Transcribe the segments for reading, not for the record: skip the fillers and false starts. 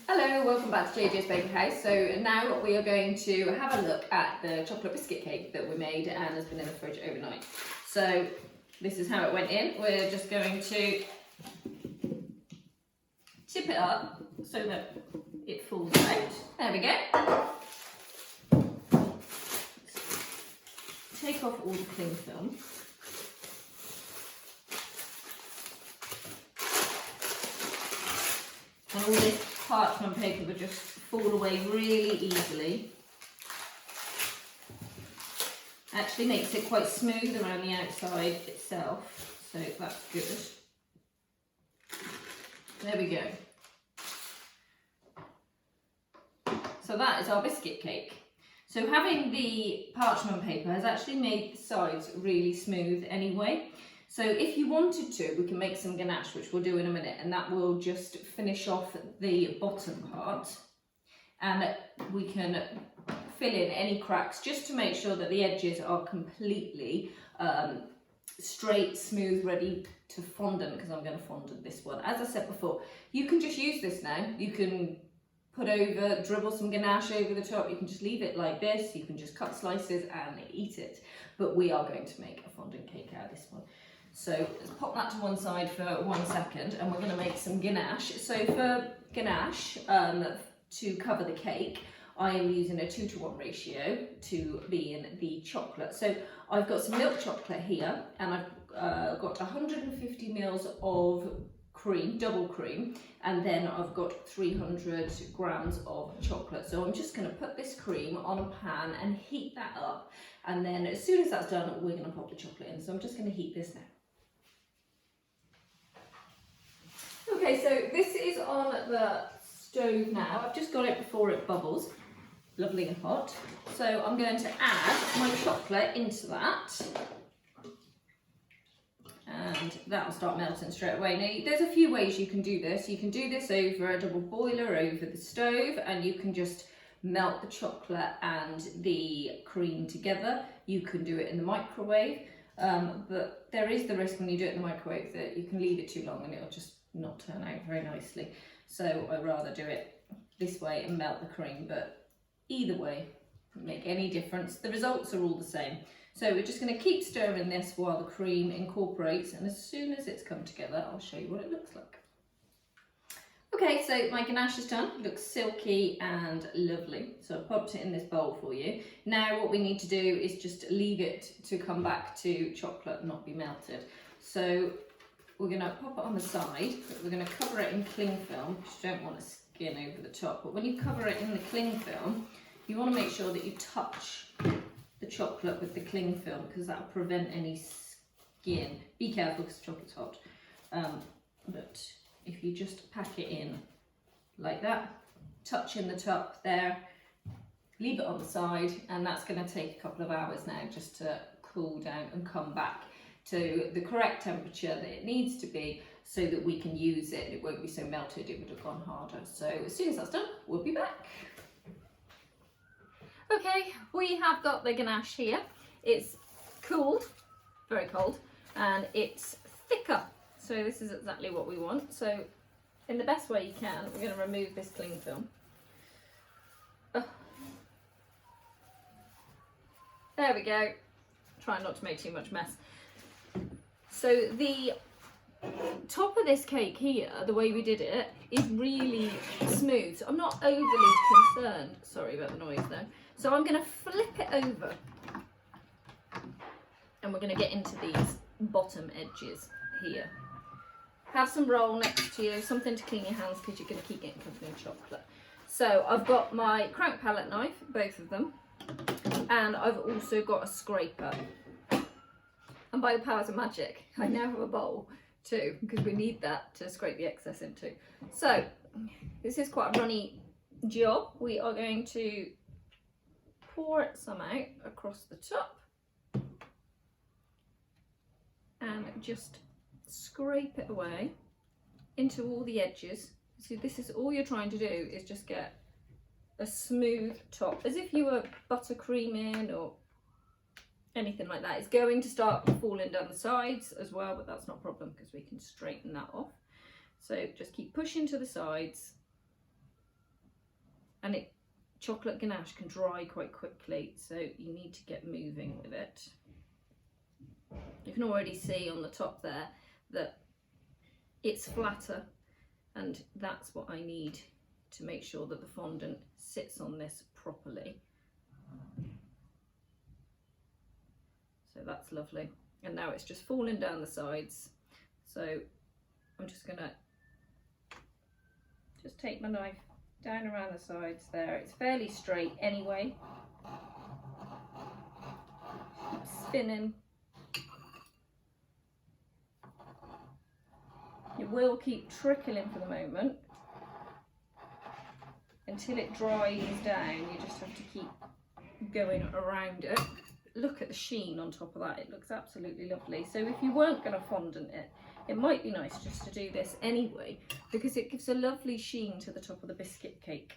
Hello, welcome back to JJ's Bakehouse. So now we are going to have a look at the chocolate biscuit cake that we made and has been in the fridge overnight. So this is how it went in. We're just going to tip it up so that it falls out. There we go. Take off all the cling film. And all this parchment paper would just fall away really easily. Actually makes it quite smooth around the outside itself, so that's good. There we go. So that is our biscuit cake. So having the parchment paper has actually made the sides really smooth anyway. So if you wanted to, we can make some ganache, which we'll do in a minute, and that will just finish off the bottom part. And we can fill in any cracks just to make sure that the edges are completely straight, smooth, ready to fondant, because I'm going to fondant this one. As I said before, you can just use this now. You can dribble some ganache over the top. You can just leave it like this. You can just cut slices and eat it. But we are going to make a fondant cake out of this one. So let's pop that to one side for 1 second, and we're going to make some ganache. So for ganache, to cover the cake, I am using a 2:1 ratio to be in the chocolate. So I've got some milk chocolate here, and I've got 150 mils of cream, double cream, and then I've got 300 grams of chocolate. So I'm just going to put this cream on a pan and heat that up, and then as soon as that's done, we're going to pop the chocolate in. So I'm just going to heat this now. Okay, so this is on the stove now. I've just got it before it bubbles, lovely and hot. So I'm going to add my chocolate into that, and that will start melting straight away. Now, there's a few ways you can do this. You can do this over a double boiler over the stove, and you can just melt the chocolate and the cream together. You can do it in the microwave, but there is the risk when you do it in the microwave that you can leave it too long and it'll just not turn out very nicely. So I'd rather do it this way and melt the cream, but either way doesn't make any difference. The results are all the same. So we're just going to keep stirring this while the cream incorporates, and as soon as it's come together, I'll show you what it looks like. Okay, so my ganache is done. It looks silky and lovely. So I've popped it in this bowl for you. Now what we need to do is just leave it to come back to chocolate, not be melted. So we're going to pop it on the side, but we're going to cover it in cling film, because you don't want a skin over the top. But when you cover it in the cling film, you want to make sure that you touch the chocolate with the cling film, because that will prevent any skin. Be careful because the chocolate's hot. But if you just pack it in like that, touch in the top there, leave it on the side, and that's going to take a couple of hours now just to cool down and come back to the correct temperature that it needs to be, so that we can use it. It won't be so melted, it would have gone harder. So as soon as that's done, we'll be back. Okay, we have got the ganache here. It's cooled, very cold, and it's thicker. So this is exactly what we want. So in the best way you can, we're going to remove this cling film. There we go. Try not to make too much mess. So the top of this cake here, the way we did it, is really smooth. So I'm not overly concerned. Sorry about the noise though. So I'm going to flip it over, and we're going to get into these bottom edges here. Have some roll next to you, something to clean your hands, because you're going to keep getting covered in chocolate. So I've got my crank palette knife, both of them, and I've also got a scraper. And by the powers of magic, I now have a bowl too, because we need that to scrape the excess into. So this is quite a runny job. We are going to pour some out across the top and just scrape it away into all the edges. So this is all you're trying to do, is just get a smooth top, as if you were buttercreaming or anything like that. It's going to start falling down the sides as well, but that's not a problem because we can straighten that off. So just keep pushing to the sides and chocolate ganache can dry quite quickly, so you need to get moving with it. You can already see on the top there that it's flatter, and that's what I need to make sure that the fondant sits on this properly. So that's lovely. And now it's just falling down the sides. So I'm just gonna take my knife down around the sides there. It's fairly straight anyway. Keep spinning. It will keep trickling for the moment until it dries down. You just have to keep going around it. Look at the sheen on top of that. It looks absolutely lovely. So if you weren't going to fondant it, it might be nice just to do this anyway, because it gives a lovely sheen to the top of the biscuit cake.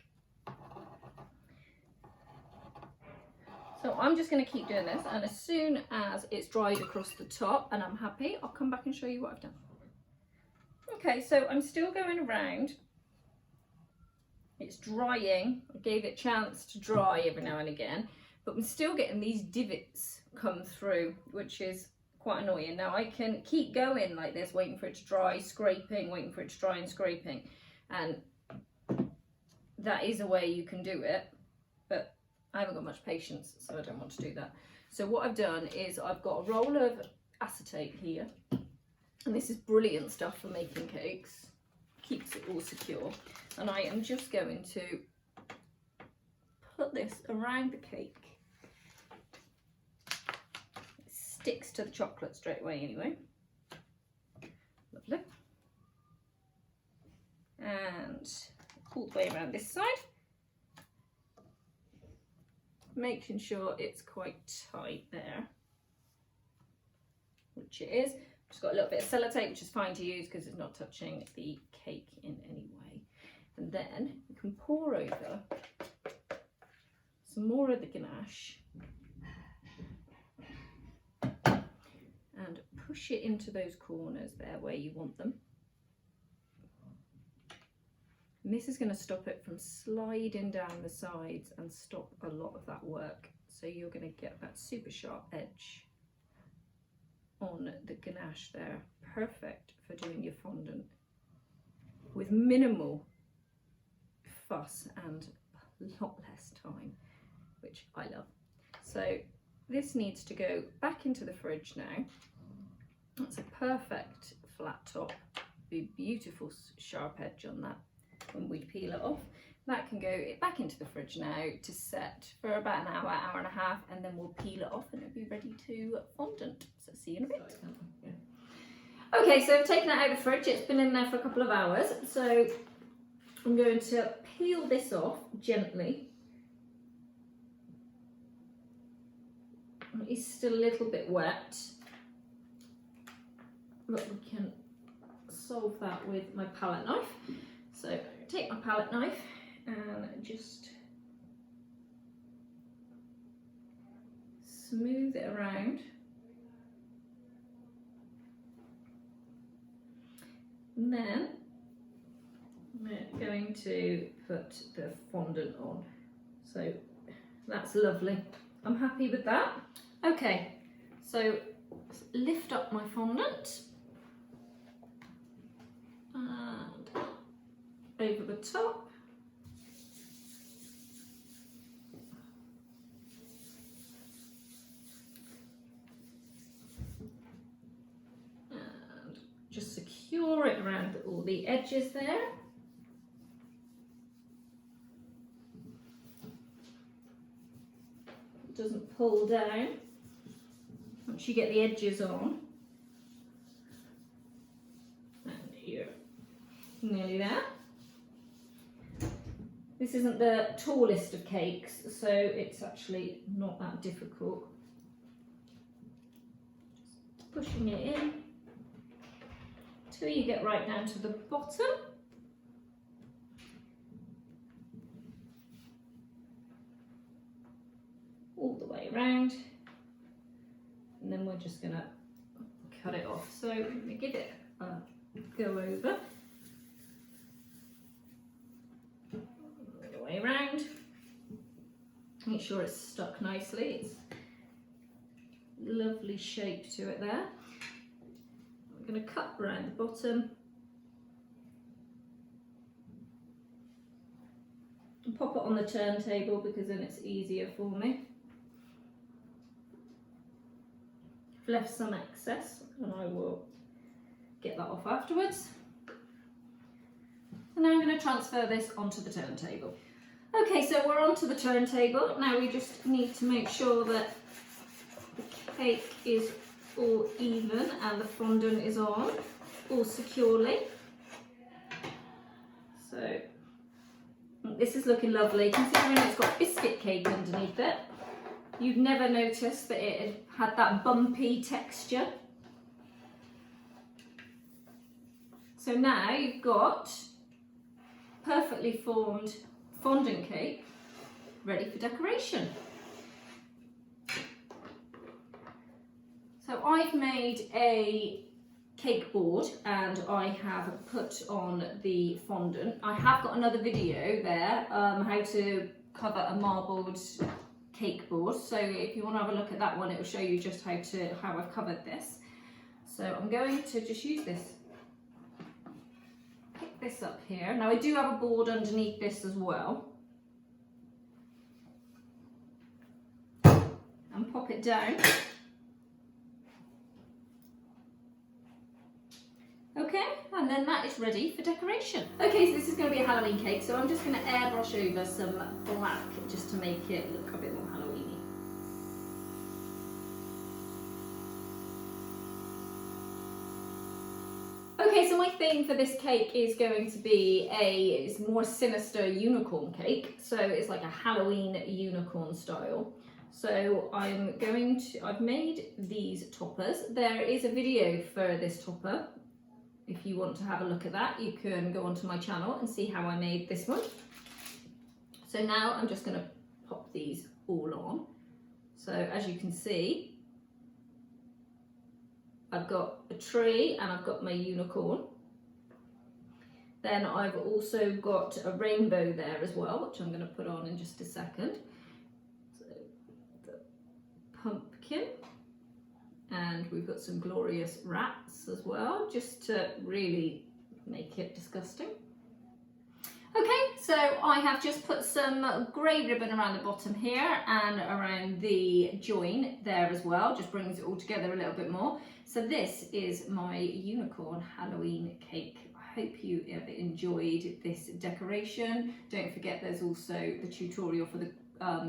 So I'm just going to keep doing this, and as soon as it's dried across the top and I'm happy, I'll come back and show you what I've done. Okay, so I'm still going around. It's drying. I gave it a chance to dry every now and again, but I'm still getting these divots come through, which is quite annoying. Now I can keep going like this, waiting for it to dry, scraping, waiting for it to dry and scraping, and that is a way you can do it, but I haven't got much patience, so I don't want to do that. So what I've done is I've got a roll of acetate here, and this is brilliant stuff for making cakes, keeps it all secure, and I am just going to put this around the cake. It sticks to the chocolate straight away anyway. Lovely. And all the way around this side, making sure it's quite tight there, which it is. Just got a little bit of sellotape, which is fine to use because it's not touching the cake in any way. And then you can pour over some more of the ganache and push it into those corners there where you want them. And this is going to stop it from sliding down the sides and stop a lot of that work. So you're going to get that super sharp edge on the ganache there. Perfect for doing your fondant with minimal fuss and a lot less time, which I love. So this needs to go back into the fridge now. That's a perfect flat top, be beautiful sharp edge on that when we peel it off. That can go back into the fridge now to set for about an hour, hour and a half, and then we'll peel it off and it'll be ready to fondant. So see you in a bit. Okay, so I've taken it out of the fridge. It's been in there for a couple of hours. So I'm going to peel this off gently. It's still a little bit wet, but we can solve that with my palette knife. So take my palette knife and just smooth it around. And then we're going to put the fondant on. So that's lovely. I'm happy with that. Okay, so lift up my fondant and over the top. And just secure it around all the edges there. It doesn't pull down once you get the edges on. And you're nearly there. This isn't the tallest of cakes, so it's actually not that difficult. Just pushing it in till you get right down to the bottom. All the way around. And then we're just going to cut it off. So I'm going to give it a go over. All the way around. make sure it's stuck nicely. It's lovely shape to it there. I'm going to cut around the bottom and pop it on the turntable because then it's easier for me. I've left some excess and I will get that off afterwards. And now I'm going to transfer this onto the turntable. Okay, so we're onto the turntable. Now we just need to make sure that the cake is all even and the fondant is on all securely. So this is looking lovely, considering it's got biscuit cake underneath it. You'd never notice that it had that bumpy texture. So now you've got perfectly formed fondant cake ready for decoration. So I've made a cake board and I have put on the fondant. I have got another video there, how to cover a marbled cake board. So if you want to have a look at that one, it will show you just how I've covered this. So I'm going to just use this. Pick this up here. Now I do have a board underneath this as well. And pop it down. Okay, and then that is ready for decoration. Okay, so this is going to be a Halloween cake, so I'm just going to airbrush over some black just to make it look a bit more Halloweeny. Okay, so my theme for this cake is going to be it's more sinister unicorn cake, so it's like a Halloween unicorn style. So I've made these toppers. There is a video for this topper. If you want to have a look at that, you can go onto my channel and see how I made this one. So now I'm just going to pop these all on. So as you can see, I've got a tree and I've got my unicorn. Then I've also got a rainbow there as well, which I'm going to put on in just a second. So the pumpkin. And we've got some glorious rats as well, just to really make it disgusting. Okay, so I have just put some grey ribbon around the bottom here and around the join there as well, just brings it all together a little bit more. So this is my unicorn Halloween cake. I hope you have enjoyed this decoration. Don't forget there's also the tutorial for the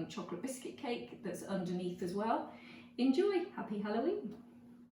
chocolate biscuit cake that's underneath as well. Enjoy! Happy Halloween!